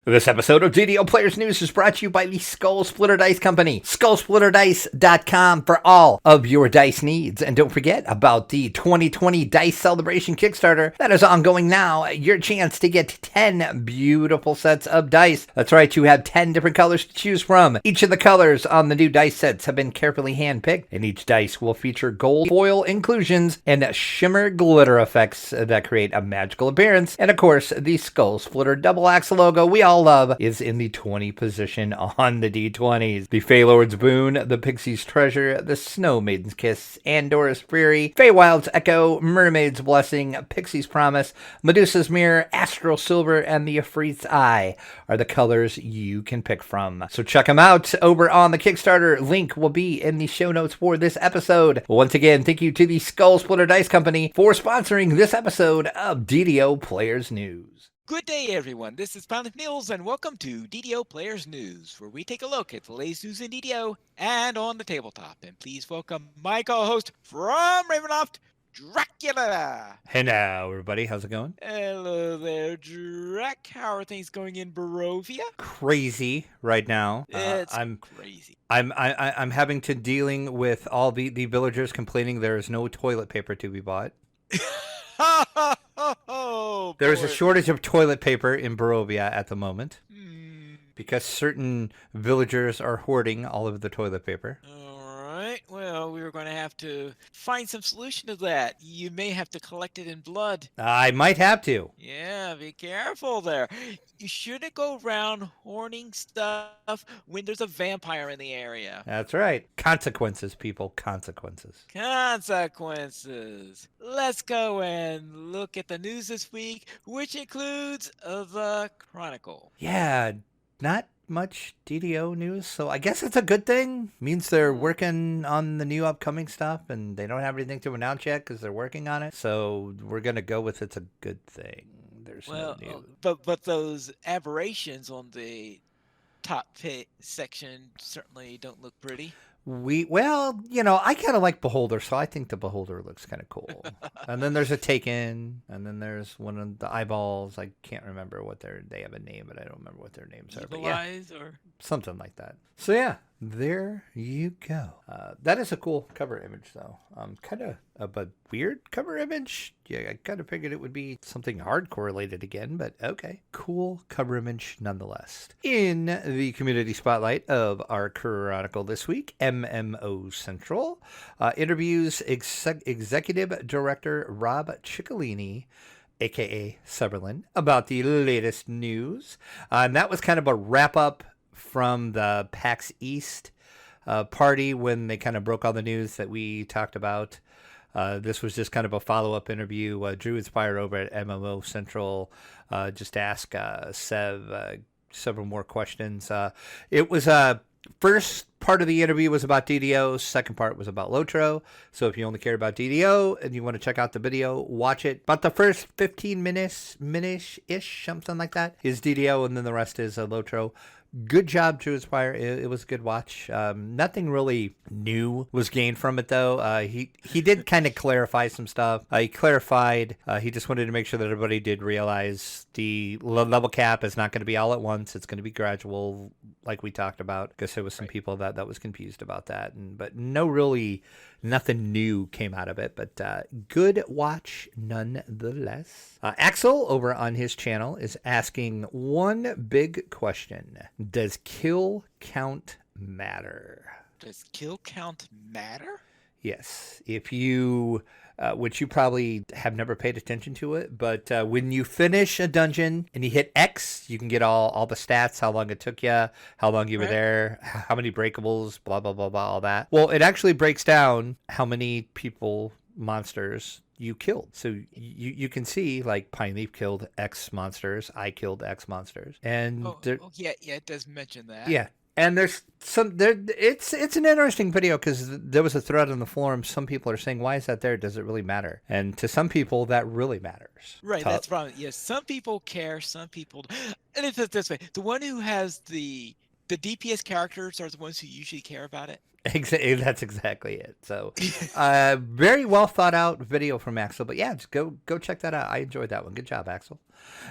This episode of DDO Players News is brought to you by the Skull Splitter Dice Company. SkullSplitterDice.com for all of your dice needs. And don't forget about the 2020 Dice Celebration Kickstarter that is ongoing now. Your chance to get 10 beautiful sets of dice. That's right, you have 10 different colors to choose from. Each of the colors on the new dice sets have been carefully handpicked, and each dice will feature gold foil inclusions and shimmer glitter effects that create a magical appearance. And of course, the Skull Splitter Double Axe logo we all love is in the 20 position on the D20s. The Fey Lord's Boon, the Pixie's Treasure, the Snow Maiden's Kiss, Andora's Fury, Feywild's Echo, Mermaid's Blessing, Pixie's Promise, Medusa's Mirror, Astral Silver, and the Ifrit's Eye are the colors you can pick from. So check them out over on the Kickstarter. Link will be in the show notes for this episode. Once again, thank you to the Skull Splitter Dice Company for sponsoring this episode of DDO Players News. Good day, everyone. This is Planet Niels, and welcome to DDO Players News, where we take a look at the latest news in DDO and on the tabletop. And please welcome my co-host from Ravenloft, Dracula. Hey now, everybody. How's it going? Hello there, Drac. How are things going in Barovia? Crazy right now. I'm crazy. I'm having to dealing with all the villagers complaining there is no toilet paper to be bought. There is a shortage of toilet paper in Barovia at the moment because certain villagers are hoarding all of the toilet paper. All right. Well, we're going to have to find some solution to that. You may have to collect it in blood. I might have to. Yeah, be careful there. You shouldn't go around hoarding stuff when there's a vampire in the area. That's right. Consequences, people. Consequences. Consequences. Let's go and look at the news this week, which includes the Chronicle. Yeah, not much DDO news, so I guess it's a good thing. Means they're working on the new upcoming stuff, and they don't have anything to announce yet because they're working on it. So we're gonna go with it's a good thing. There's no news. But those aberrations on the top section certainly don't look pretty. I kind of like Beholder, so I think the Beholder looks kind of cool. And then there's a Taken, and then there's one of the eyeballs. I can't remember what they have a name, but I don't remember what their names are. But yeah, or something like that. So yeah, there you go. That is a cool cover image, though. Kind of a weird cover image. Yeah, I kind of figured it would be something hardcore related again, but okay. Cool cover image nonetheless. In the community spotlight of our Chronicle this week, MMO Central interviews Executive Director Rob Ciccolini, a.k.a. Sutherland, about the latest news. And that was kind of a wrap-up from the PAX East party when they kind of broke all the news that we talked about. This was just kind of a follow-up interview. Drew Inspire over at MMO Central just asked Sev several more questions. It was first part of the interview was about DDO. Second part was about Lotro. So if you only care about DDO and you want to check out the video, watch it. But the first 15 minutes-ish, something like that, is DDO, and then the rest is Lotro. Good job, Drew Inspire. It was a good watch. Nothing really new was gained from it, though. He did kind of clarify some stuff. He clarified. He just wanted to make sure that everybody did realize the level cap is not going to be all at once. It's going to be gradual, like we talked about, because there was some people that was confused about that. But nothing new came out of it. But good watch nonetheless. Axel over on his channel is asking one big question. Does kill count matter? Does kill count matter? Yes. If you, which you probably have never paid attention to it, but when you finish a dungeon and you hit X, you can get all the stats, how long it took you, how long you were there, how many breakables, blah, blah, blah, blah, all that. Well, it actually breaks down how many monsters you killed. So you can see, like, Pine Leaf killed X monsters, I killed X monsters. And yeah, it does mention that. Yeah. And there's it's an interesting video because there was a thread on the forum. Some people are saying, why is that there? Does it really matter? And to some people, that really matters. Right, that's the problem. Yes, some people care, some people... And it's this way. The one who has the The DPS characters are the ones who usually care about it. That's exactly it. So, very well thought out video from Axel. But yeah, just go check that out. I enjoyed that one. Good job, Axel.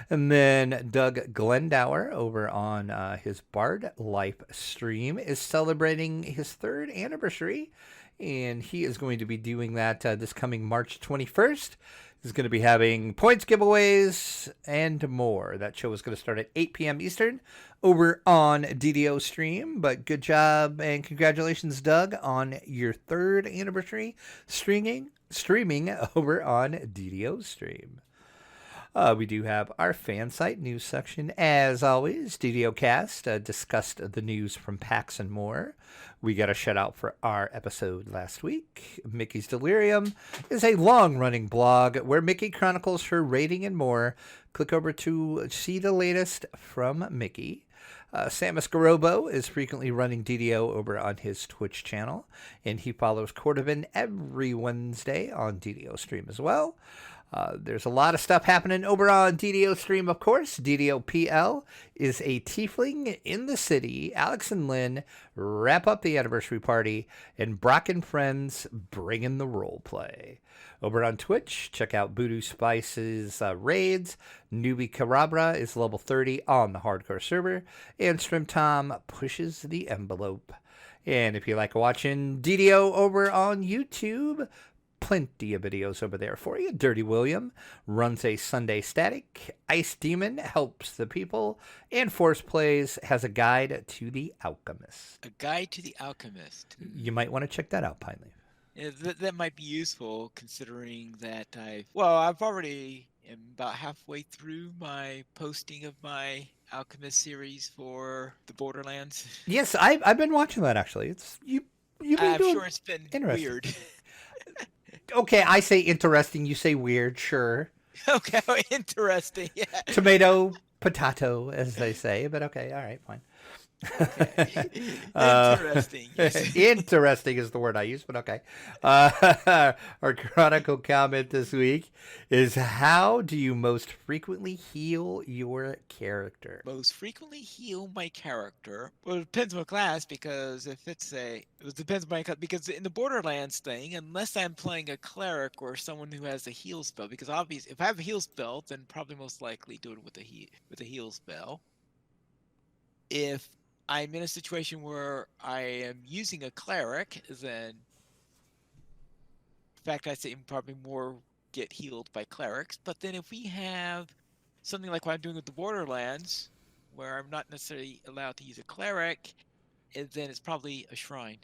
And then Doug Glendower over on his Bard Life stream is celebrating his 3rd anniversary, and he is going to be doing that this coming March 21st. He's going to be having points giveaways and more. That show is going to start at 8 p.m. Eastern over on DDO stream. But good job and congratulations, Doug, on your 3rd anniversary streaming over on DDO stream. We do have our fan site news section. As always, DDO Cast discussed the news from PAX and more. We got a shout out for our episode last week. Mickey's Delirium is a long-running blog where Mickey chronicles her rating and more. Click over to see the latest from Mickey. Samus Garobo is frequently running DDO over on his Twitch channel, and he follows Cordovan every Wednesday on DDO stream as well. There's a lot of stuff happening over on DDO stream, of course. DDO PL is a tiefling in the city. Alex and Lynn wrap up the anniversary party, and Brock and friends bring in the role play. Over on Twitch, check out Voodoo Spice's raids. Newbie Carabra is level 30 on the hardcore server, and Stream Tom pushes the envelope. And if you like watching DDO over on YouTube, plenty of videos over there for you. Dirty William runs a Sunday Static. Ice Demon helps the people. And Force Plays has a guide to the Alchemist. A guide to the Alchemist. You might want to check that out, Pineleaf. Yeah, that might be useful considering that I've already am about halfway through my posting of my Alchemist series for the Borderlands. Yes, I've been watching that actually. I'm sure it's been weird. Okay, I say interesting, you say weird, sure. Okay, interesting. Yeah. Tomato, potato, as they say, but okay, all right, fine. Okay. Interesting. Interesting is the word I use, but okay. Our chronicle comment this week is: how do you most frequently heal your character? Most frequently heal my character. Well, it depends on my class, because if it's it depends on my class, because in the Borderlands thing, unless I'm playing a cleric or someone who has a heal spell, because obviously if I have a heal spell, then probably most likely do it with a heal spell. If I'm in a situation where I am using a cleric, then in fact I'd say probably more get healed by clerics. But then if we have something like what I'm doing with the Borderlands, where I'm not necessarily allowed to use a cleric, then it's probably a shrine.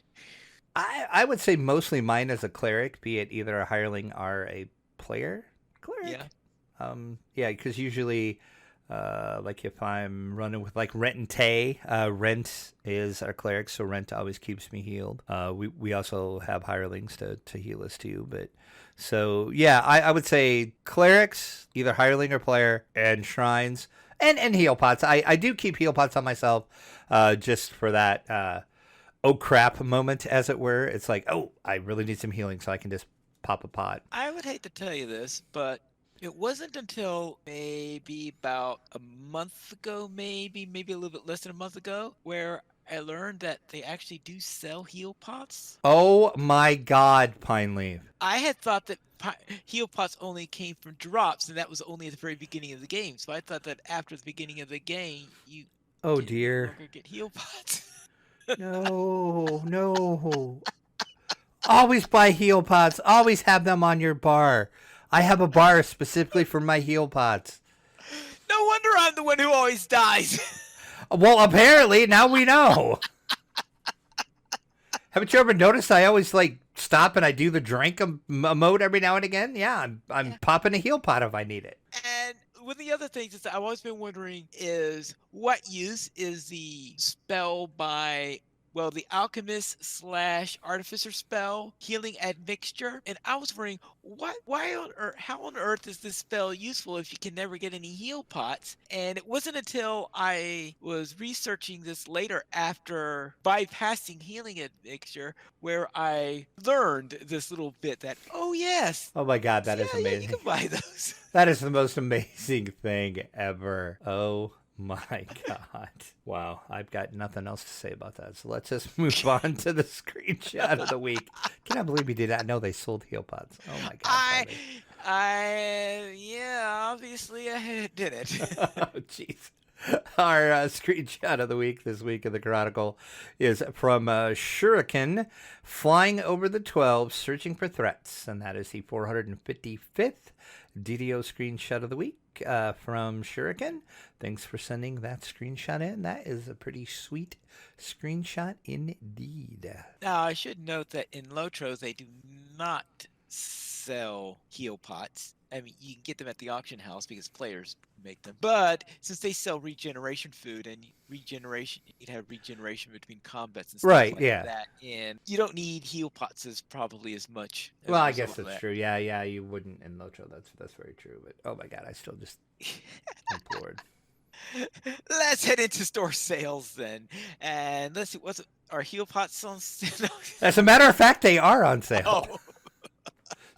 I would say mostly mine as a cleric, be it either a hireling or a player cleric. Yeah. Because usually, like if I'm running with like Rent and Tay, Rent is our cleric, so Rent always keeps me healed. We also have hirelings to heal us too, but so yeah, I would say clerics, either hireling or player, and shrines, and heal pots. I do keep heal pots on myself, just for that oh crap moment, as it were. It's like, oh, I really need some healing, so I can just pop a pot. I would hate to tell you this, but it wasn't until maybe about a month ago, maybe a little bit less than a month ago, where I learned that they actually do sell heal pots. Oh my God, Pineleaf. I had thought that heal pots only came from drops, and that was only at the very beginning of the game. So I thought that after the beginning of the game, you no longer get heal pots. No. Always buy heal pots. Always have them on your bar. I have a bar specifically for my heal pots. No wonder I'm the one who always dies. Well, apparently, now we know. Haven't you ever noticed I always like stop and I do the drink mode every now and again? Yeah, I'm popping a heal pot if I need it. And one of the other things is I've always been wondering is what use is the spell by the alchemist / artificer spell, healing admixture. And I was wondering, how on earth is this spell useful if you can never get any heal pots? And it wasn't until I was researching this later, after bypassing healing admixture, where I learned this little bit that, oh yes. Oh my God, that is amazing. Yeah, you can buy those. That is the most amazing thing ever. Oh My God. Wow. I've got nothing else to say about that. So let's just move on to the screenshot of the week. Can I believe we did not know they sold heel pods? Oh my God. I, Finally. yeah, obviously I did it. Oh, jeez. Our screenshot of the week this week in the Chronicle is from Shuriken flying over the 12, searching for threats. And that is the 455th DDO screenshot of the week from Shuriken. Thanks for sending that screenshot in. That is a pretty sweet screenshot indeed. Now, I should note that in Lotro, they do not sell heel pots. I mean, you can get them at the auction house because players make them. But since they sell regeneration food and regeneration, you'd have regeneration between combats and stuff like that. And you don't need heel pots as probably as much. Well, I guess that's true. Yeah, you wouldn't in Lotro. That's very true. But oh my God, I still just implored. Let's head into store sales then, and let's see are heel pots on sale? As a matter of fact, they are on sale. Oh.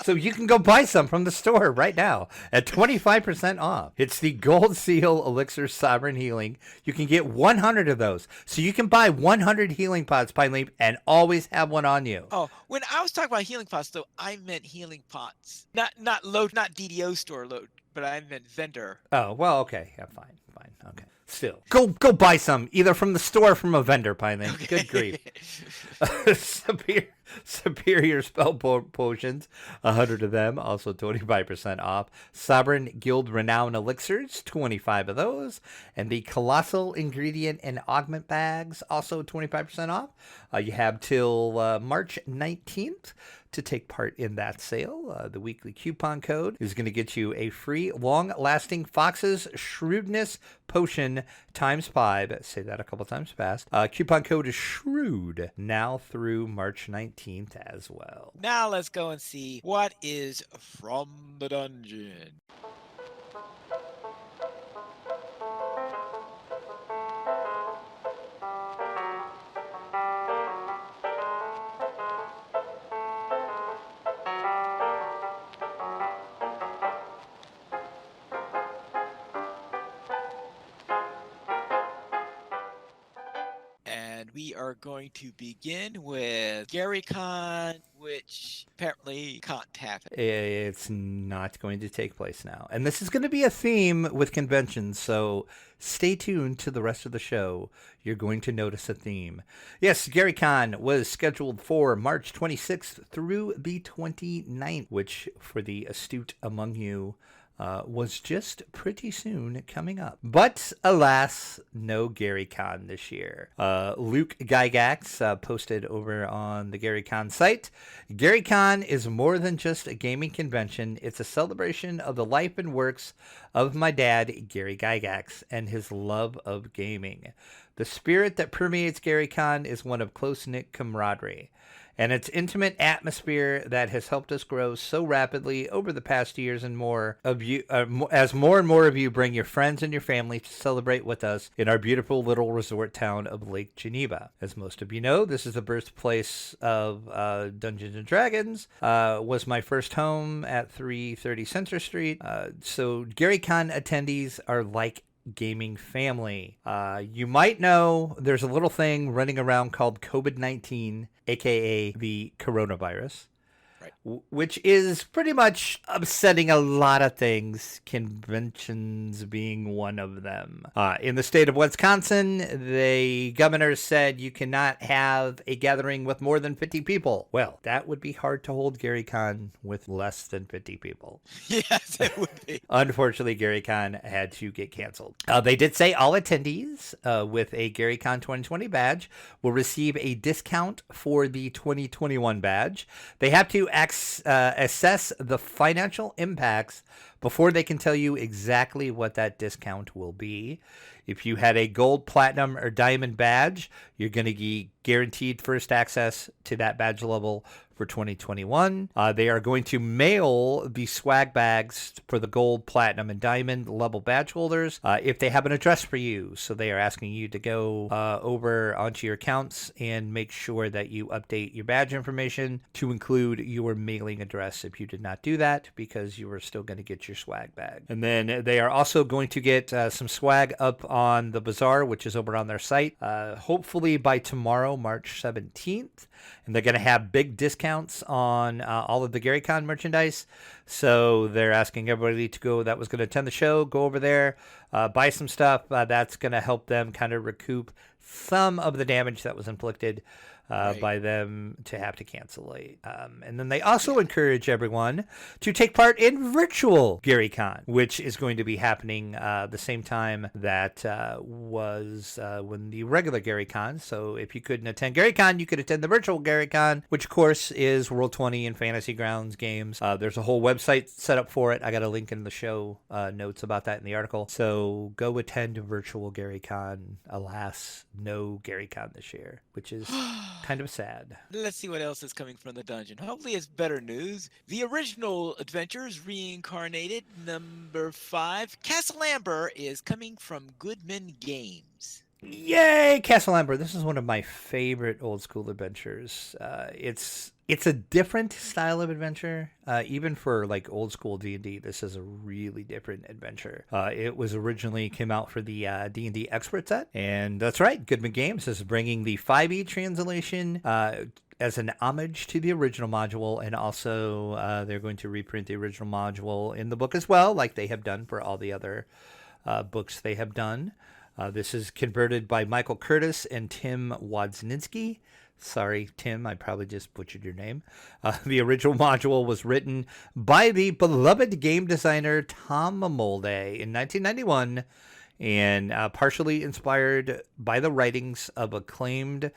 So you can go buy some from the store right now at 25% off. It's the Gold Seal Elixir Sovereign Healing. You can get 100 of those. So you can buy 100 healing pots, Pine Leap, and always have one on you. Oh, when I was talking about healing pots, though, I meant healing pots. Not DDO store load, but I meant vendor. Oh, well, okay. Yeah, fine. Okay. Still, go buy some, either from the store or from a vendor, Pine Leap. Okay. Good grief. Superior spell potions, 100 of them, also 25% off. Sovereign Guild Renown Elixirs, 25 of those. And the Colossal Ingredient and Augment Bags, also 25% off. You have till March 19th to take part in that sale. The weekly coupon code is going to get you a free long-lasting Fox's Shrewdness Potion ×5. Say that a couple times fast. Coupon code is Shrewd now through March 19th as well. Now let's go and see what is from the dungeon. We are going to begin with Gary Con, which apparently can't happen. It's not going to take place now. And this is going to be a theme with conventions, so stay tuned to the rest of the show. You're going to notice a theme. Yes, Gary Con was scheduled for March 26th through the 29th, which for the astute among you was just pretty soon coming up. But alas, no Gary Con this year. Luke Gygax posted over on the Gary Con site. Gary Con is more than just a gaming convention. It's a celebration of the life and works of my dad, Gary Gygax, and his love of gaming. The spirit that permeates Gary Con is one of close-knit camaraderie and its intimate atmosphere that has helped us grow so rapidly over the past years, and more of you, as more and more of you bring your friends and your family to celebrate with us in our beautiful little resort town of Lake Geneva. As most of you know, this is the birthplace of Dungeons and Dragons. Was my first home at 330 Center Street. So Gary Con attendees are like gaming family. You might know there's a little thing running around called COVID-19, aka the coronavirus, right, which is pretty much upsetting a lot of things, conventions being one of them. In the state of Wisconsin, the governor said you cannot have a gathering with more than 50 people. Well, that would be hard to hold Gary Con with less than 50 people. Yes, it would be. Unfortunately, Gary Con had to get canceled. They did say all attendees with a Gary Con 2020 badge will receive a discount for the 2021 badge. They have to assess the financial impacts before they can tell you exactly what that discount will be. If you had a gold, platinum, or diamond badge, you're going to be guaranteed first access to that badge level for 2021. They are going to mail the swag bags for the gold, platinum, and diamond level badge holders if they have an address for you. So they are asking you to go over onto your accounts and make sure that you update your badge information to include your mailing address if you did not do that, because you are still going to get get your swag bag. And then they are also going to get some swag up on the bazaar, which is over on their site, hopefully by tomorrow, March 17th. And they're going to have big discounts on all of the GaryCon merchandise. So they're asking everybody to go that was going to attend the show, go over there, buy some stuff. That's going to help them kind of recoup some of the damage that was inflicted by them to have to cancel it. And then they also encourage everyone to take part in virtual GaryCon, which is going to be happening the same time that was when the regular GaryCon. So if you couldn't attend GaryCon, you could attend the virtual GaryCon, which of course is Roll20 and Fantasy Grounds games. There's a whole website set up for it. I got a link in the show notes about that in the article. So go attend virtual GaryCon. Alas, no GaryCon this year, which is kind of sad. Let's see what else is coming from the dungeon. Hopefully it's better news. The original adventures reincarnated number 5. Castle Amber is coming from Goodman Games. Yay, Castle Amber. This is one of my favorite old school adventures. It's a different style of adventure. Even for like old school D&D, this is a really different adventure. It was originally came out for the D&D Expert set. And that's right, Goodman Games is bringing the 5e translation as an homage to the original module. And also they're going to reprint the original module in the book as well, like they have done for all the other books they have done. This is converted by Michael Curtis and Tim Wodzninski. Sorry, Tim, I probably just butchered your name. The original module was written by the beloved game designer Tom Molday in 1991 and partially inspired by the writings of acclaimed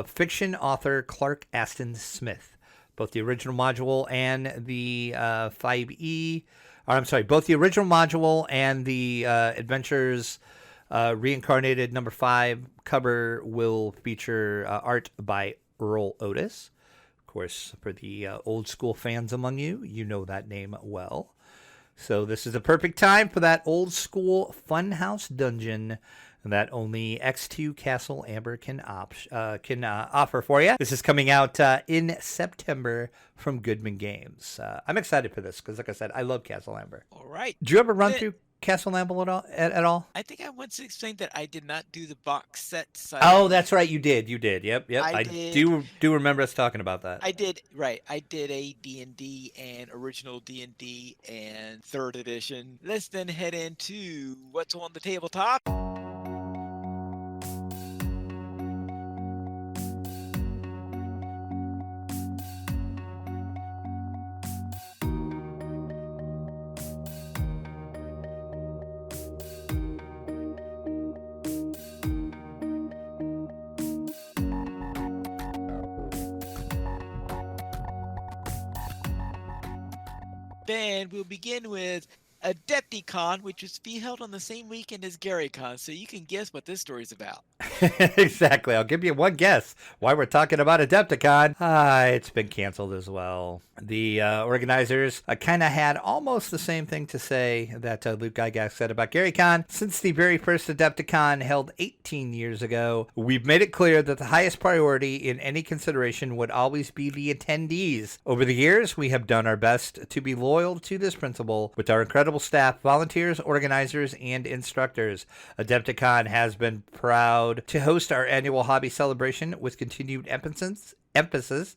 fiction author Clark Aston Smith. Both the original module and the 5e, or I'm sorry, both the original module and the Adventures Reincarnated number 5 cover will feature art by Earl Otis. Of course, for the old school fans among you, you know that name well. So this is a perfect time for that old school funhouse dungeon that only X2 Castle Amber can offer for you. This is coming out in September from Goodman Games. I'm excited for this because, like I said, I love Castle Amber. All right. Did you ever run through Castle Amber at all? I think I once explained that I did not do the box set side. Oh, that's right. You did. Yep. I did. do remember us talking about that. I did. Right. I did a D&D and original D&D and 3rd edition. Let's then head into what's on the tabletop. And we'll begin with Adepticon, which is to be held on the same weekend as GaryCon, so you can guess what this story's about. Exactly. I'll give you one guess why we're talking about Adepticon. It's been canceled as well. The organizers kind of had almost the same thing to say that Luke Gygax said about GaryCon. Since the very first Adepticon held 18 years ago, we've made it clear that the highest priority in any consideration would always be the attendees. Over the years, we have done our best to be loyal to this principle with our incredible staff, volunteers, organizers, and instructors. Adepticon has been proud to host our annual hobby celebration with continued emphasis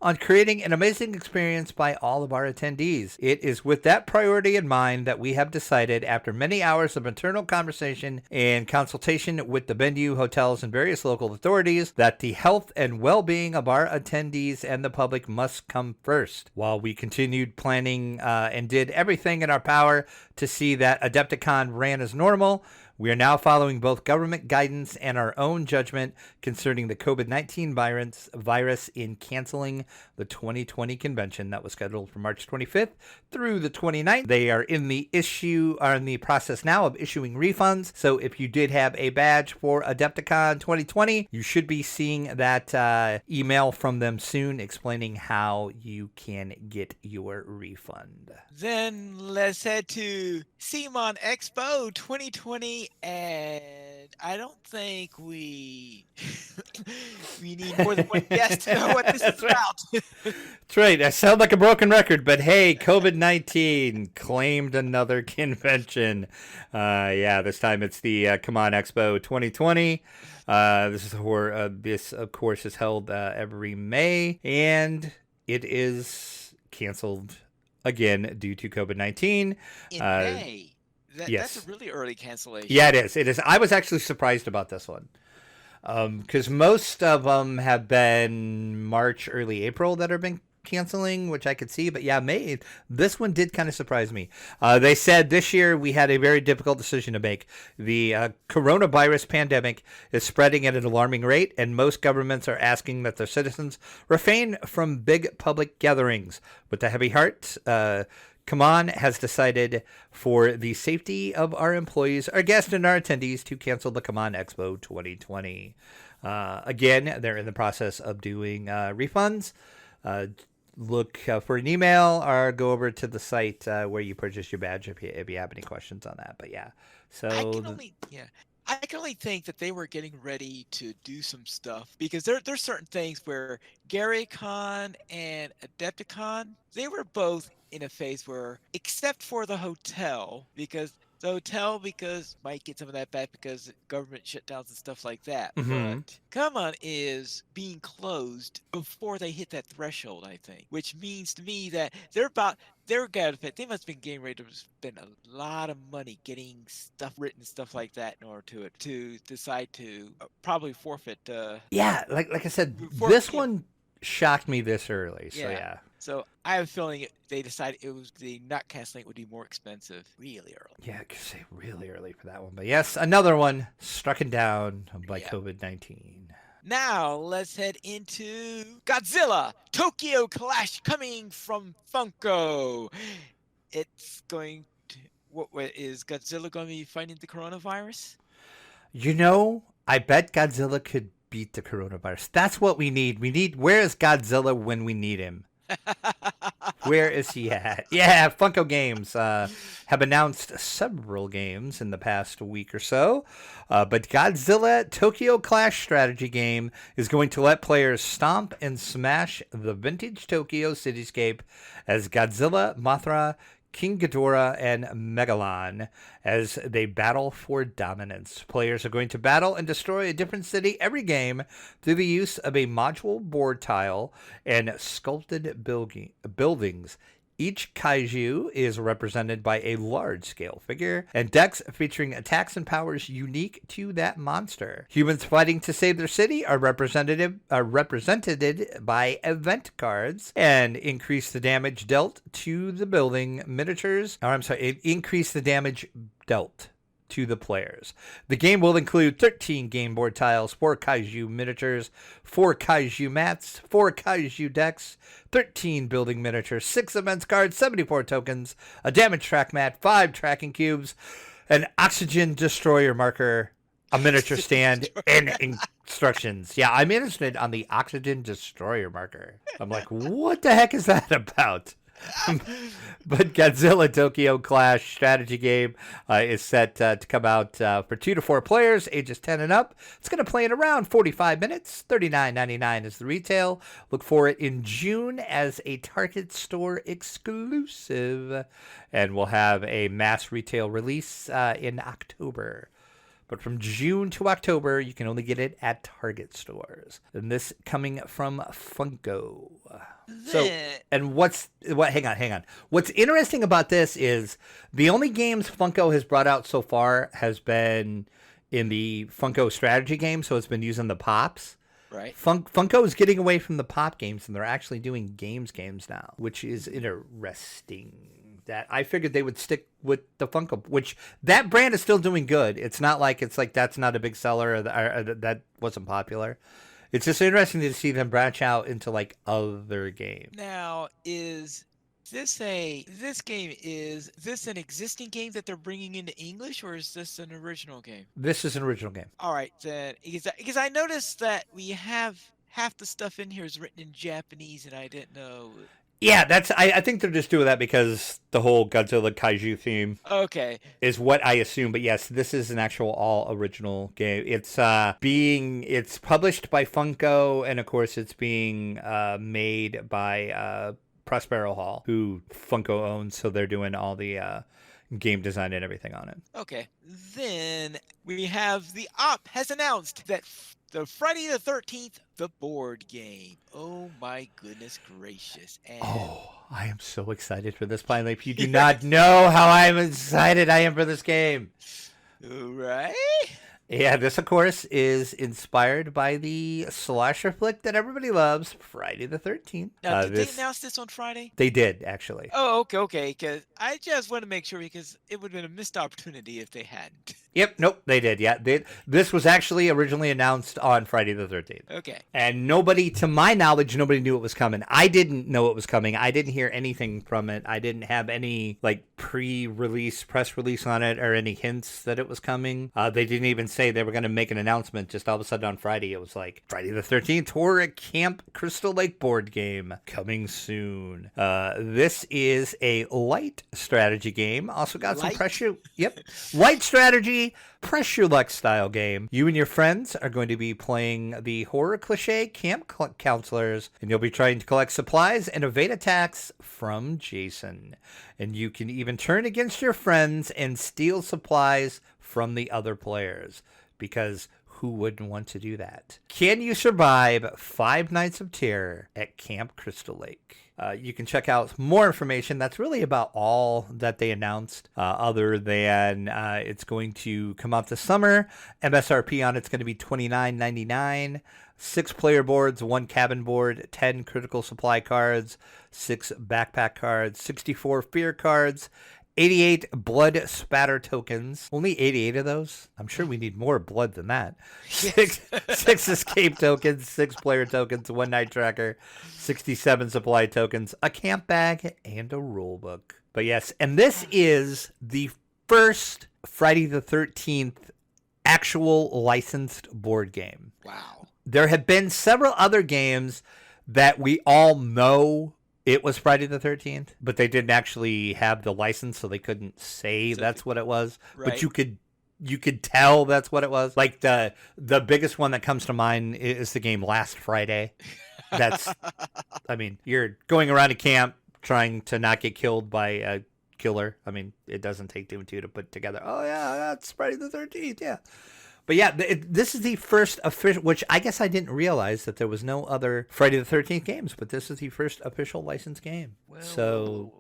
on creating an amazing experience by all of our attendees. It is with that priority in mind that we have decided, after many hours of internal conversation and consultation with the venue, hotels, and various local authorities, that the health and well-being of our attendees and the public must come first. While we continued planning and did everything in our power to see that Adepticon ran as normal, we are now following both government guidance and our own judgment concerning the COVID-19 virus in canceling the 2020 convention that was scheduled for March 25th through the 29th. They are in the process now of issuing refunds. So if you did have a badge for Adepticon 2020, you should be seeing that email from them soon explaining how you can get your refund. Then let's head to CMON Expo 2020 and I don't think we we need more than one guest to know what this is That's right. about. That's right. I sound like a broken record, but hey, COVID-19 claimed another convention. Yeah, this time it's the Come On Expo 2020. This of course is held every May, and it is canceled again due to COVID-19. In May. That's Yes. a really early cancellation. Yeah, it is. It is. I was actually surprised about this one. Because most of them have been March, early April that have been canceling, which I could see. But yeah, May, this one did kind of surprise me. They said this year we had a very difficult decision to make. The coronavirus pandemic is spreading at an alarming rate, and most governments are asking that their citizens refrain from big public gatherings. With a heavy heart, Come On has decided for the safety of our employees, our guests, and our attendees to cancel the Come On Expo 2020. Again, they're in the process of doing refunds. Look for an email or go over to the site where you purchase your badge if you have any questions on that. But yeah, I can only think that they were getting ready to do some stuff because there's certain things where GaryCon and Adepticon, they were both in a phase where, except for the hotel, because might get some of that back because government shutdowns and stuff like that. Mm-hmm. But Come On is being closed before they hit that threshold, I think, which means to me that they must have been getting ready to spend a lot of money getting stuff written, stuff like that, in order to decide to probably forfeit. Yeah, like I said, This one shocked me this early. So yeah. So I have a feeling they decided the not canceling it would be more expensive really early. Yeah, I could say really early for that one. But yes, another one struck down by COVID-19. Now let's head into Godzilla Tokyo Clash coming from Funko. It's going to what is Godzilla going to be fighting the coronavirus? I bet Godzilla could beat the coronavirus. That's what we need. Where is Godzilla when we need him? Where is he at? Yeah, Funko Games have announced several games in the past week or so. But Godzilla Tokyo Clash strategy game is going to let players stomp and smash the vintage Tokyo cityscape as Godzilla, Mothra, King Ghidorah, and Megalon as they battle for dominance. Players are going to battle and destroy a different city every game through the use of a module board tile and sculpted buildings. Each kaiju is represented by a large-scale figure, and decks featuring attacks and powers unique to that monster. Humans fighting to save their city are represented by event cards, and increase the damage dealt to the building miniatures. Increase the damage dealt to the players. The game will include 13 game board tiles, 4 kaiju miniatures, 4 kaiju mats, 4 kaiju decks, 13 building miniatures, 6 events cards, 74 tokens, a damage track mat, 5 tracking cubes, an oxygen destroyer marker, a miniature stand, and instructions. Yeah, I'm interested on the oxygen destroyer marker. I'm like, what the heck is that about? But Godzilla Tokyo Clash strategy game is set to come out for 2 to 4 players, ages 10 and up. It's going to play in around 45 minutes. $39.99 is the retail. Look for it in June as a Target store exclusive. And we'll have a mass retail release in October. But from June to October, you can only get it at Target stores. And this coming from Funko. So, and hang on. What's interesting about this is the only games Funko has brought out so far has been in the Funko strategy game. So it's been using the Pops. Right. Funko is getting away from the Pop games, and they're actually doing games now, which is interesting. That I figured they would stick with the Funko, which that brand is still doing good. It's not like that's not a big seller or that wasn't popular. It's just interesting to see them branch out into like other games. Now, is this an existing game that they're bringing into English, or is this an original game? This is an original game. All right, then, because I noticed that we have half the stuff in here is written in Japanese, and I didn't know. Yeah, I think they're just doing that because the whole Godzilla Kaiju theme Okay. is what I assume. But yes, this is an actual all original game. It's published by Funko, and of course it's being made by Prospero Hall, who Funko owns, so they're doing all the game design and everything on it. Okay. Then we have the op has announced that the Friday the 13th, the board game. Oh my goodness gracious. And I am so excited for this, Pine Leaf. You do not know how I'm excited I am for this game. right? Yeah, this, of course, is inspired by the slasher flick that everybody loves, Friday the 13th. Now, did they announce this on Friday? They did, actually. Oh, okay. Because I just want to make sure, because it would have been a missed opportunity if they hadn't. Yep, nope, they did, yeah. This was actually originally announced on Friday the 13th. Okay. And nobody, to my knowledge, nobody knew it was coming. I didn't know it was coming. I didn't hear anything from it. I didn't have any, pre-release, press release on it or any hints that it was coming. They didn't even say they were going to make an announcement. Just all of a sudden on Friday, it was like, Friday the 13th, Horror at Camp Crystal Lake board game coming soon. This is a light strategy game. Also got some pressure. Yep. Light strategy. Press your luck style game. You and your friends are going to be playing the horror cliche camp counselors, and you'll be trying to collect supplies and evade attacks from Jason. And you can even turn against your friends and steal supplies from the other players, because who wouldn't want to do that? Can you survive 5 nights of terror at Camp Crystal Lake? You can check out more information. That's really about all that they announced, other than it's going to come out this summer. MSRP on it's going to be $29.99. 6 player boards, 1 cabin board, 10 critical supply cards, 6 backpack cards, 64 fear cards, 88 blood spatter tokens. Only 88 of those? I'm sure we need more blood than that. 6 escape tokens, 6 player tokens, 1 night tracker, 67 supply tokens, a camp bag, and a rule book. But yes, and this is the first Friday the 13th actual licensed board game. Wow. There have been several other games that we all know it was Friday the 13th, but they didn't actually have the license, so they couldn't say that's what it was. Right. But you could tell that's what it was. Like the biggest one that comes to mind is the game Last Friday. That's, I mean, you're going around a camp trying to not get killed by a killer. I mean, it doesn't take two and two to put together. Oh yeah, that's Friday the 13th. Yeah. But yeah, this is the first official, which I guess I didn't realize that there was no other Friday the 13th games, but this is the first official licensed game. Well.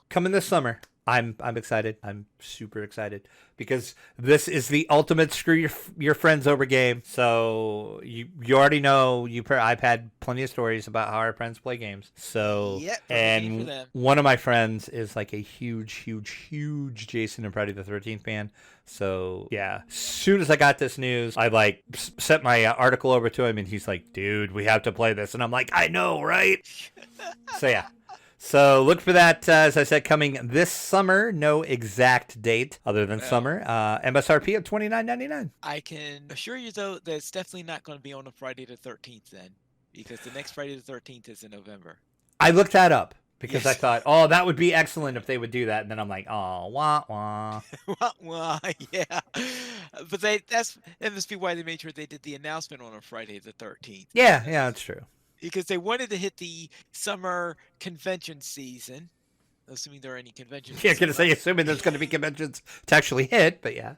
Coming this summer. I'm excited. I'm super excited because this is the ultimate screw your friends over game. So you already know I've had plenty of stories about how our friends play games. So and one of my friends is like a huge Jason and Friday the 13th fan. So yeah, as soon as I got this news, I sent my article over to him, and he's like, "Dude, we have to play this," and I'm like, "I know, right?" So yeah. So look for that, as I said, coming this summer. No exact date other than summer. MSRP of $29.99. I can assure you, though, that it's definitely not going to be on a Friday the 13th then, because the next Friday the 13th is in November. I looked that up because I thought, oh, that would be excellent if they would do that. And then I'm like, oh, wah, wah. Wah, wah, yeah. But that must be why they made sure they did the announcement on a Friday the 13th. Yeah, that's true. Because they wanted to hit the summer convention season, assuming there are any conventions. Yeah, going to say, assuming there's going to be conventions to actually hit, but yeah.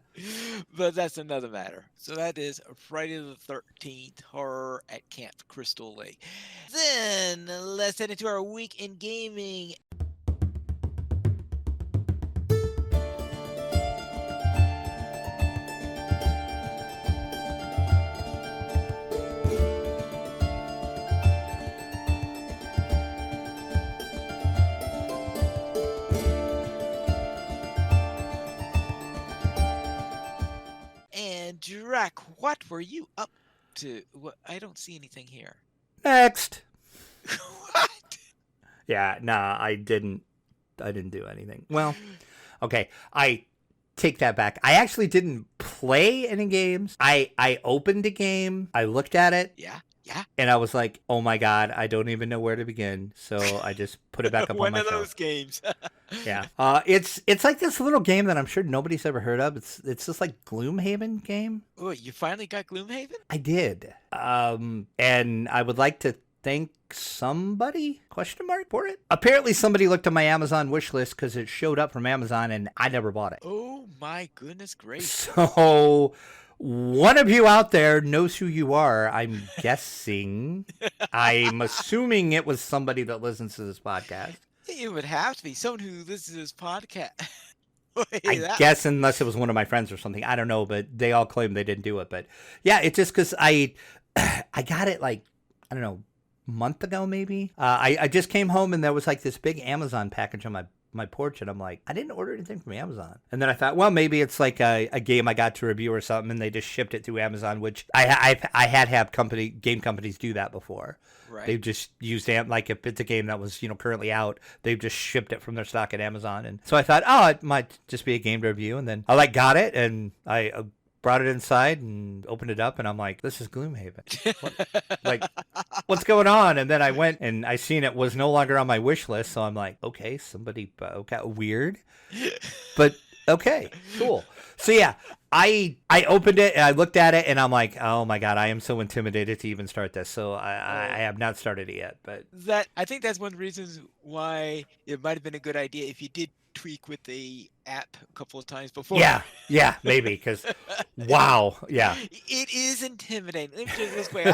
But that's another matter. So that is Friday the 13th, Horror at Camp Crystal Lake. Then let's head into our week in gaming. Drac, what were you up to? I don't see anything here. Next. What? Yeah, nah, I didn't do anything. Well, okay, I take that back. I actually didn't play any games. I opened a game. I looked at it. Yeah. Yeah. And I was like, oh my God, I don't even know where to begin. So I just put it back up on One my of shelf. those games. Yeah. It's like this little game that I'm sure nobody's ever heard of. It's this like Gloomhaven game. Oh, you finally got Gloomhaven? I did. And I would like to thank somebody question mark for it. Apparently somebody looked at my Amazon wish list because it showed up from Amazon and I never bought it. Oh my goodness gracious. So one of you out there knows who you are, I'm guessing. I'm assuming it was somebody that listens to this podcast. It would have to be someone who listens to this podcast. Wait, I guess unless it was one of my friends or something. I don't know, but they all claim they didn't do it. But yeah, it's just because I got it like, I don't know, a month ago maybe. I just came home and there was like this big Amazon package on my porch, and I'm like, I didn't order anything from Amazon. And then I thought, well, maybe it's like a game I got to review or something, and they just shipped it through Amazon, which I had game companies do that before. Right. They've just used like if it's a game that was currently out, they've just shipped it from their stock at Amazon. And so I thought, oh, it might just be a game to review. And then I got it, and I brought it inside and opened it up, and I'm like, this is Gloomhaven. Like, what's going on? And then I went and I seen it was no longer on my wish list, so I'm like, okay, somebody, okay, weird, but okay, cool. So yeah, I opened it and I looked at it and I'm like, oh my God, I am so intimidated to even start this. So I have not started it yet, but I think that's one of the reasons why it might have been a good idea if you did tweak with the app a couple of times before. yeah, maybe because wow, yeah. It is intimidating. Let me put it this way: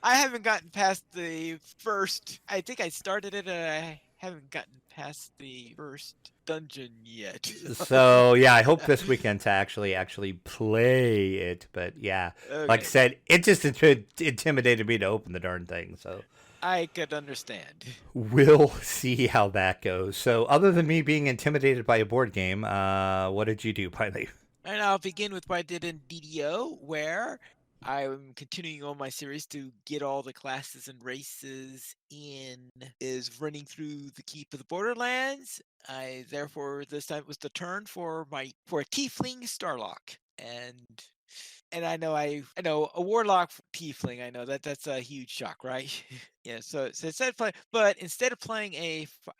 I haven't gotten past the first. I think I started it, and I haven't gotten past the first dungeon yet. So yeah, I hope this weekend to actually play it. But yeah, like I Okay. said, it just intimidated me to open the darn thing. So I could understand. we'll see how that goes. So other than me being intimidated by a board game, what did you do, finally? And I'll begin with what I did in DDO, where I'm continuing on my series to get all the classes and races in, is running through the Keep of the Borderlands. I therefore this time it was the turn for a Tiefling Starlock. And I know a warlock tiefling. I know that's a huge shock, right? Yeah. So instead of playing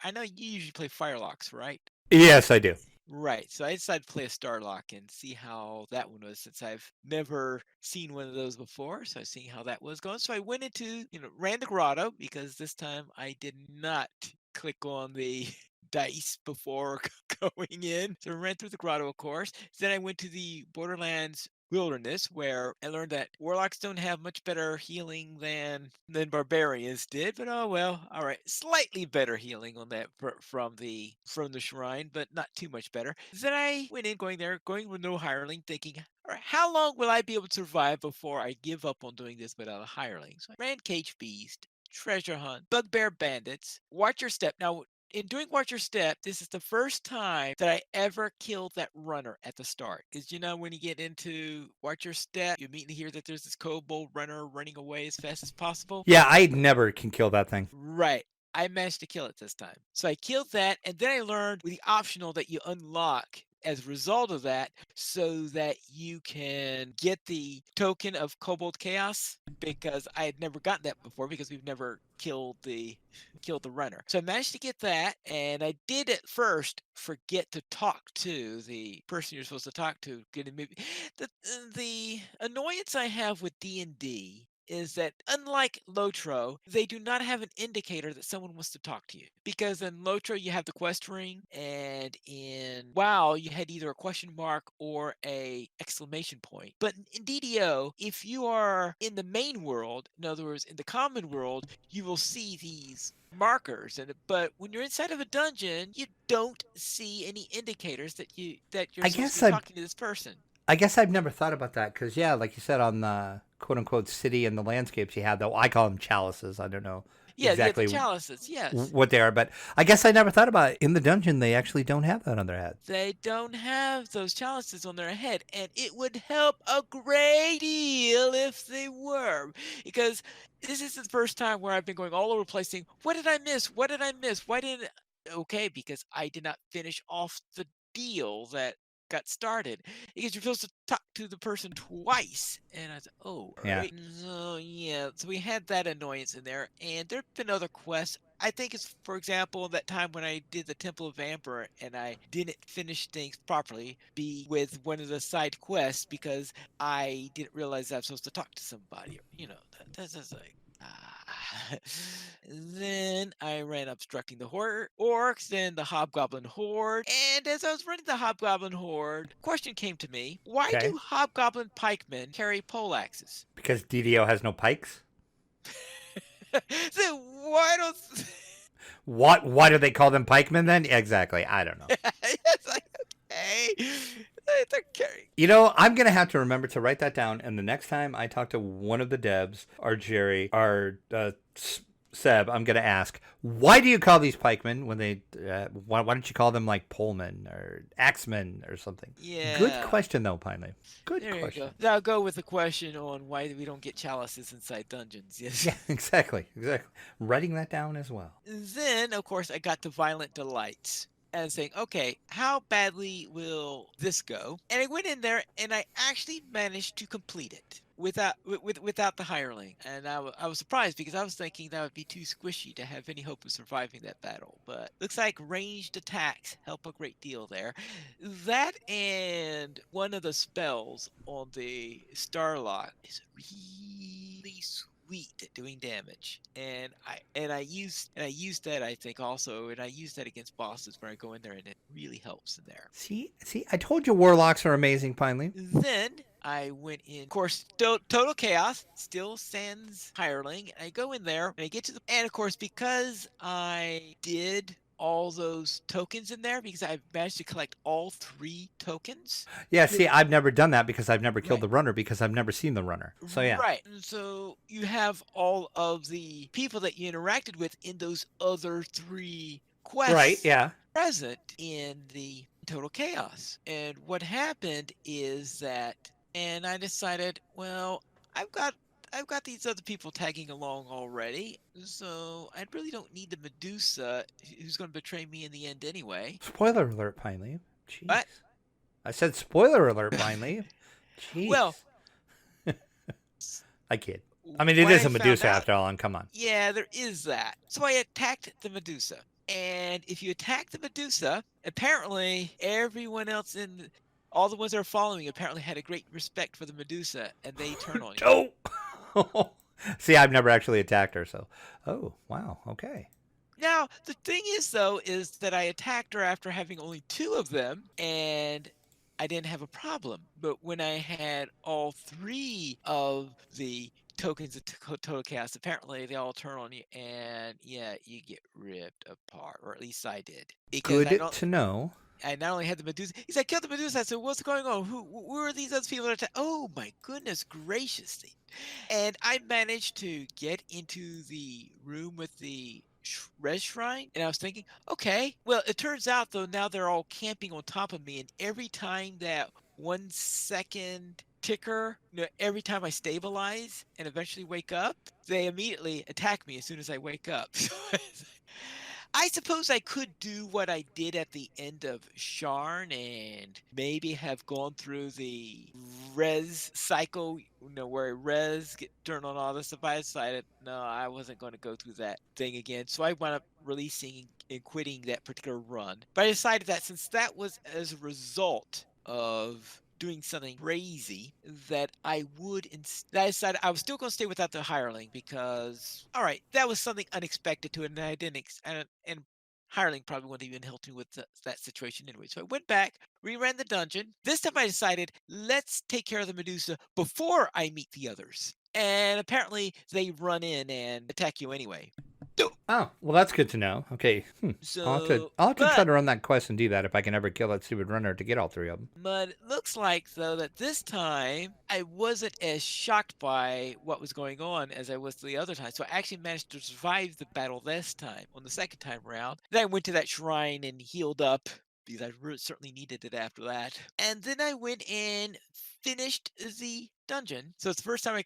I know you usually play firelocks, right? Yes, I do. Right. So I decided to play a Starlock and see how that one was, since I've never seen one of those before. So I was seeing how that was going. So I went into, ran the grotto, because this time I did not click on the dice before going in. So I ran through the grotto, of course. Then I went to the Borderlands Wilderness, where I learned that warlocks don't have much better healing than barbarians did, but oh well. All right, slightly better healing on that from the shrine, but not too much better. Then I went in, going with no hireling, thinking, all right, how long will I be able to survive before I give up on doing this without a hireling? So I ran Cage Beast, Treasure Hunt, Bugbear Bandits, Watch Your Step. Now, in doing Watch Your Step, this is the first time that I ever killed that runner at the start. Because when you get into Watch Your Step, you immediately hear that there's this kobold runner running away as fast as possible. Yeah, I never can kill that thing. Right. I managed to kill it this time. So I killed that, and then I learned with the optional that you unlock as a result of that, so that you can get the token of Kobold Chaos, because I had never gotten that before, because we've never killed the runner. So I managed to get that, and I did at first forget to talk to the person you're supposed to talk to. The annoyance I have with D&D is that, unlike Lotro, they do not have an indicator that someone wants to talk to you. Because in Lotro, you have the quest ring, and in WoW, you had either a question mark or a exclamation point. But in DDO, if you are in the main world, in other words, in the common world, you will see these markers, but when you're inside of a dungeon, you don't see any indicators that you're I supposed to guess be I talking to this person. I guess I've never thought about that because, yeah, like you said, on the quote unquote city and the landscapes you have, though, I call them chalices. I don't know Yeah, the exactly chalices, yes. what they are, but I guess I never thought about it. In the dungeon, they actually don't have that on their head. They don't have those chalices on their head, and it would help a great deal if they were. Because this is the first time where I've been going all over the place saying, what did I miss? What did I miss? Why didn't. Okay, because I did not finish off the deal that got started because you're supposed to talk to the person twice. And I said, oh, Yeah. right. So, yeah, so we had that annoyance in there. And there have been other quests. I think it's, for example, that time when I did the Temple of Amber and I didn't finish things properly, be with one of the side quests because I didn't realize I was supposed to talk to somebody. That's just like, ah. Then I ran obstructing the orcs, then the hobgoblin horde. And as I was running the hobgoblin horde, question came to me: why Okay. do hobgoblin pikemen carry poleaxes? Because DDO has no pikes. So why don't What? Why do they call them pikemen then? Exactly. I don't know. it's like, okay, they're carrying. You know, I'm gonna have to remember to write that down. And the next time I talk to one of the devs, or Jerry, or Seb, I'm gonna ask, why do you call these pikemen when they? Why don't you call them like polemen or axemen or something? Good Yeah. question though, Piney. Good There you question. go. Now go with the question on why we don't get chalices inside dungeons. Yes. Yeah, exactly, exactly. Writing that down as well. Then, of course, I got to Violent Delights and saying, okay, how badly will this go? And I went in there and I actually managed to complete it without the hireling. And I was surprised because I was thinking that would be too squishy to have any hope of surviving that battle. But looks like ranged attacks help a great deal there. That and one of the spells on the Starlock is really sweet at doing damage. And I used that, I think, also, and I use that against bosses where I go in there and it really helps in there. See, I told you warlocks are amazing, Piney. Then I went in, of course, total chaos, still sans hireling. I go in there and I get to and of course, because I did all those tokens in there, because I managed to collect all 3 tokens. Yeah, see, I've never done that because I've never killed Right. the runner because I've never seen the runner. So yeah. Right. And so you have all of the people that you interacted with in those other 3 Right, quests yeah. present in the total chaos. And what happened is that, and I decided, well, I've got I've got these other people tagging along already, so I really don't need the Medusa who's going to betray me in the end anyway. Spoiler alert, Piney. Jeez. But I said spoiler alert, Piney. Jeez. well, I kid. I mean, it when is I a found Medusa out, after all, and come on. yeah, there is that. So I attacked the Medusa. And if you attack the Medusa, apparently everyone else all the ones that are following apparently had a great respect for the Medusa and they turn on you. Oh! See, I've never actually attacked her, so. Oh, wow. Okay. Now, the thing is, though, is that I attacked her after having only 2 of them and I didn't have a problem. But when I had all 3 of the tokens of total chaos, apparently they all turn on you and yeah, you get ripped apart, or at least I did. Because Good to know. I not only had the Medusa, he's like, killed the Medusa. I said, what's going on? Who are these other people? Oh my goodness gracious. And I managed to get into the room with the res shrine. And I was thinking, okay, well, it turns out though, now they're all camping on top of me. And every time that 1 second ticker, every time I stabilize and eventually wake up, they immediately attack me as soon as I wake up. I suppose I could do what I did at the end of Sharn and maybe have gone through the res cycle, where res get turned on all this stuff. I decided, no, I wasn't going to go through that thing again. So I wound up releasing and quitting that particular run. But I decided that since that was as a result of doing something crazy, that I decided I was still going to stay without the hireling because, all right, that was something unexpected to it, and I didn't, and hireling probably wouldn't even help me with that situation anyway. So I went back, reran the dungeon. This time I decided, let's take care of the Medusa before I meet the others. And apparently they run in and attack you anyway. Oh, well, that's good to know. Okay. So, I'll have to try but to run that quest and do that if I can ever kill that stupid runner to get all 3 of them. But it looks like, though, that this time I wasn't as shocked by what was going on as I was the other time. So I actually managed to survive the battle this time, on the second time around. Then I went to that shrine and healed up because I certainly needed it after that. And then I went and finished the dungeon. So it's the first time I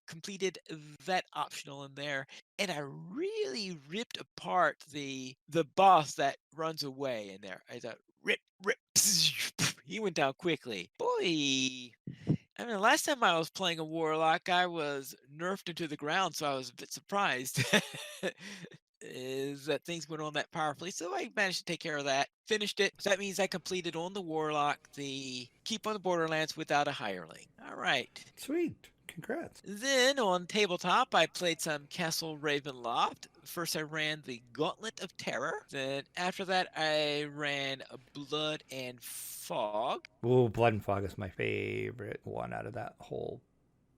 completed that optional in there, and I really ripped apart the boss that runs away in there. I thought, rip, rip. he went down quickly. Boy, I mean, the last time I was playing a warlock, I was nerfed into the ground, so I was a bit surprised. Is that things went on that powerfully, so I managed to take care of that. Finished it. So that means I completed on the warlock the keep on the borderlands without a hireling. All right. Sweet. Congrats. Then on tabletop, I played some Castle Ravenloft. First, I ran the Gauntlet of Terror. Then after that, I ran Blood and Fog. Ooh, Blood and Fog is my favorite one out of that whole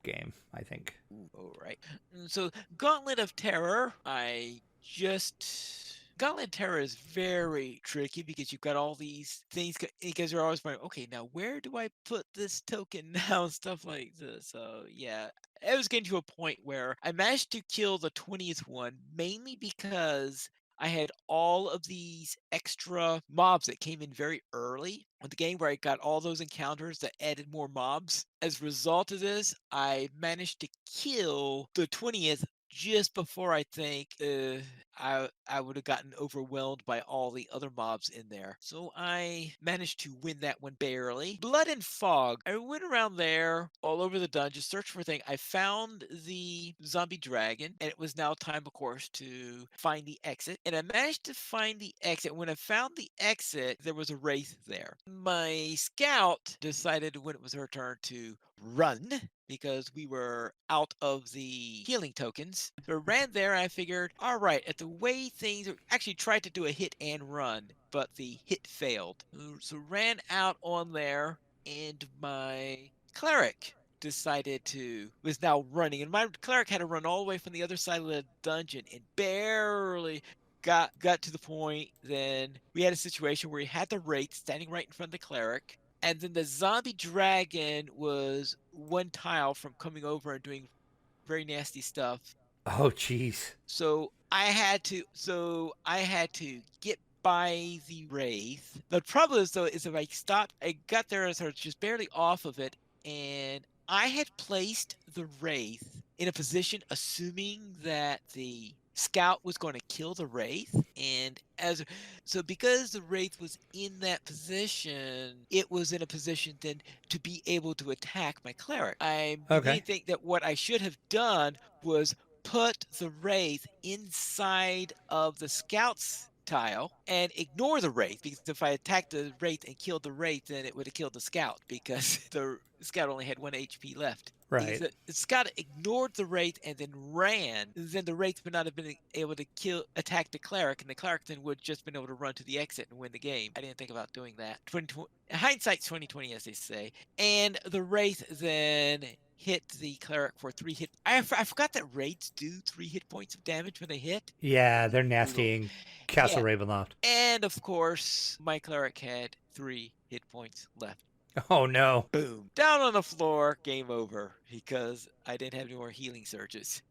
game, I think. Ooh, all right. So Gauntlet of Terror, I just Gauntlet of Terror is very tricky because you've got all these things because you're always wondering, okay, now where do I put this token now and stuff like this. So yeah, I was getting to a point where I managed to kill the 20th one mainly because I had all of these extra mobs that came in very early with the game where I got all those encounters that added more mobs. As a result of this, I managed to kill the 20th just before I think I would have gotten overwhelmed by all the other mobs in there. So I managed to win that one barely. Blood and Fog. I went around there all over the dungeon, searched for things. I found the zombie dragon, and it was now time, of course, to find the exit. And I managed to find the exit. When I found the exit, there was a wraith there. My scout decided when it was her turn to run because we were out of the healing tokens. So I ran there and I figured, all right, at the way things actually tried to do a hit and run, but the hit failed. So ran out on there and my cleric decided to was now running and my cleric had to run all the way from the other side of the dungeon and barely got to the point. Then we had a situation where he had the wraith standing right in front of the cleric, and then the zombie dragon was one tile from coming over and doing very nasty stuff. Oh, jeez. So I had to get by the wraith. The problem is though is if I stopped, I got there as I was just barely off of it, and I had placed the wraith in a position assuming that the scout was going to kill the wraith, and as so because the wraith was in that position, it was in a position then to be able to attack my cleric. I'm beginning Okay. to think that what I should have done was put the wraith inside of the scout's tile and ignore the wraith, because if I attacked the wraith and killed the wraith, then it would have killed the scout because the scout only had 1 HP left. Because Right. the scout ignored the wraith and then ran, then the wraith would not have been able to attack the cleric, and the cleric then would have just been able to run to the exit and win the game. I didn't think about doing that. Hindsight's 2020, as they say. And the wraith then hit the cleric for 3 hit. I forgot that wraiths do 3 hit points of damage when they hit. Yeah, they're Brutal. nasty in Castle Yeah. Ravenloft. And of course, my cleric had 3 hit points left. Oh, no. Boom. Down on the floor, game over, because I didn't have any more healing surges.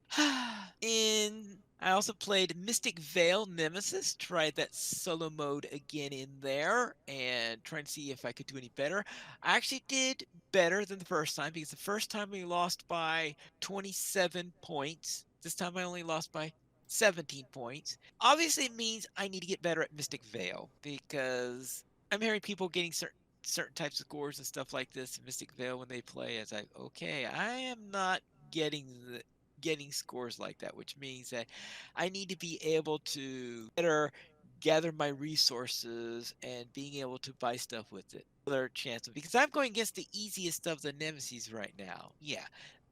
I also played Mystic Veil Nemesis, tried that solo mode again in there, and trying to see if I could do any better. I actually did better than the first time, because the first time we lost by 27 points. This time I only lost by 17 points. Obviously, it means I need to get better at Mystic Veil, because I'm hearing people getting certain types of scores and stuff like this in Mystic Veil when they play. It's like, okay, I am not getting scores like that, which means that I need to be able to better gather my resources and being able to buy stuff with it. Other chance of, because I'm going against the easiest of the nemesis right now. Yeah,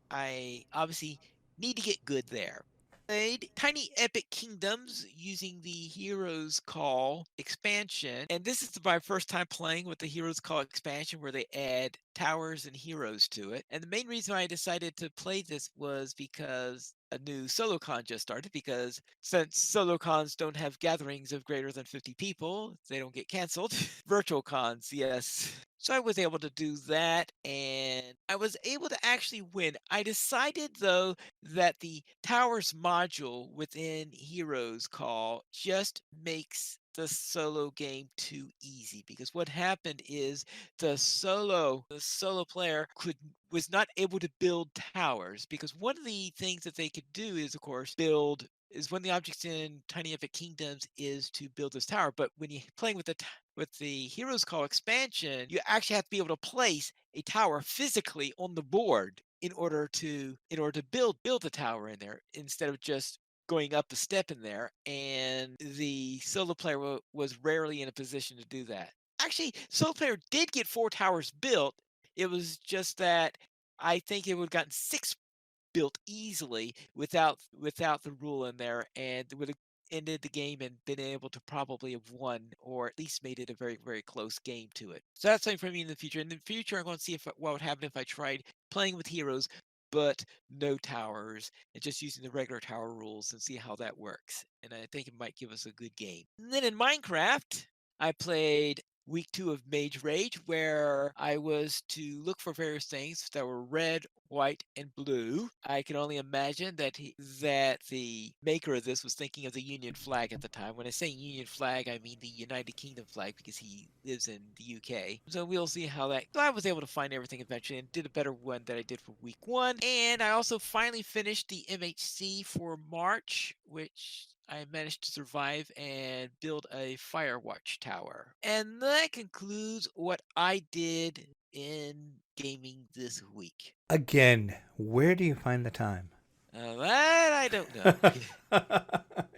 I obviously need to get good there. Played Tiny Epic Kingdoms using the Heroes Call expansion. And this is my first time playing with the Heroes Call expansion where they add towers and heroes to it. And the main reason I decided to play this was because a new solo con just started, because since solo cons don't have gatherings of greater than 50 people, they don't get canceled. Virtual cons, yes. So I was able to do that, and I was able to actually win. I decided though that the towers module within Heroes Call just makes the solo game too easy, because what happened is the solo player was not able to build towers, because one of the things that they could do is, of course, build is one of the objects in Tiny Epic Kingdoms is to build this tower. But when you're playing with Heroes Call expansion, you actually have to be able to place a tower physically on the board in order to build the tower in there instead of just going up a step in there. And the solo player was rarely in a position to do that. Actually, solo player did get 4 towers built. It was just that I think it would have gotten 6 built easily without the rule in there, and would have ended the game and been able to probably have won, or at least made it a very, very close game to it. So that's something for me in the future. In the future, I'm going to see what would happen if I tried playing with heroes, but no towers, and just using the regular tower rules, and see how that works. And I think it might give us a good game. And then in Minecraft, I played week 2 of Mage Rage, where I was to look for various things that were red, white, and blue. I can only imagine that the maker of this was thinking of the Union flag at the time. When I say Union flag, I mean the United Kingdom flag, because he lives in the UK. So we'll see how that. So I was able to find everything eventually and did a better one than I did for week 1. And I also finally finished the MHC for March, which I managed to survive and build a Firewatch tower. And that concludes what I did in gaming this week. Again, where do you find the time? That I don't know.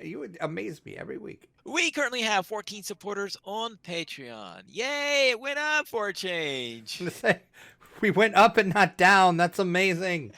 You would amaze me every week. We currently have 14 supporters on Patreon. Yay, it went up for a change. We went up and not down. That's amazing.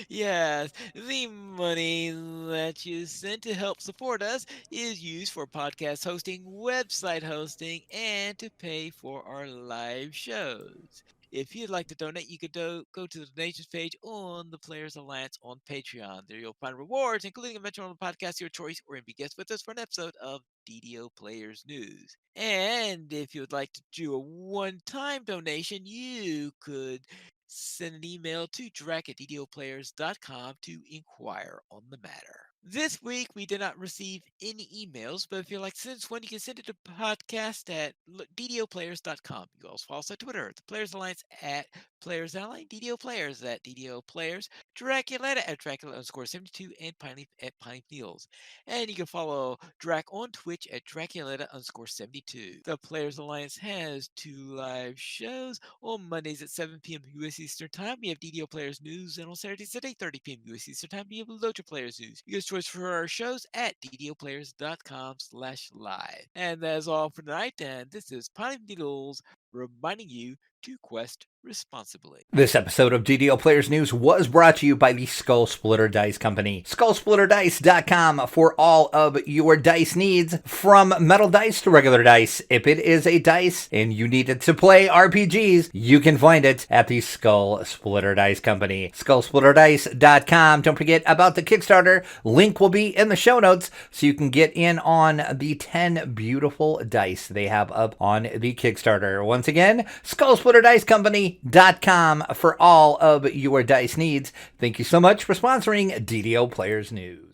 Yes, the money that you sent to help support us is used for podcast hosting, website hosting, and to pay for our live shows. If you'd like to donate, you could go to the donations page on the Players Alliance on Patreon. There you'll find rewards, including a mention on the podcast of your choice, or be guest with us for an episode of DDO Players News. And if you would like to do a one-time donation, you could send an email to drac@ddoplayers.com to inquire on the matter. This week, we did not receive any emails, but if you'd like to send us one, you can send it to podcast at ddoplayers.com. You can also follow us on Twitter, the Players Alliance at Players Ally, DDO Players at DDO Players, Draculetta at Dracula_72, and Pineleaf at Pineleaf Neals. And you can follow Drac on Twitch at Draculetta_72. The Players Alliance has 2 live shows on Mondays at 7 p.m. U.S. Eastern Time. We have DDO Players News, and on Saturdays at 8:30 p.m. U.S. Eastern Time, we have Lotra Players News. You can choice for our shows at ddoplayers.com/live. And that's all for tonight, and this is Pineleaf Needles reminding you to quest responsibly. This episode of DDO Players News was brought to you by the Skull Splitter Dice Company. SkullSplitterDice.com for all of your dice needs, from metal dice to regular dice. If it is a dice and you need it to play RPGs, you can find it at the Skull Splitter Dice Company. SkullSplitterDice.com. Don't forget about the Kickstarter. Link will be in the show notes so you can get in on the 10 beautiful dice they have up on the Kickstarter. Once again, SkullSplitterDiceCompany.com for all of your dice needs. Thank you so much for sponsoring DDO Players News.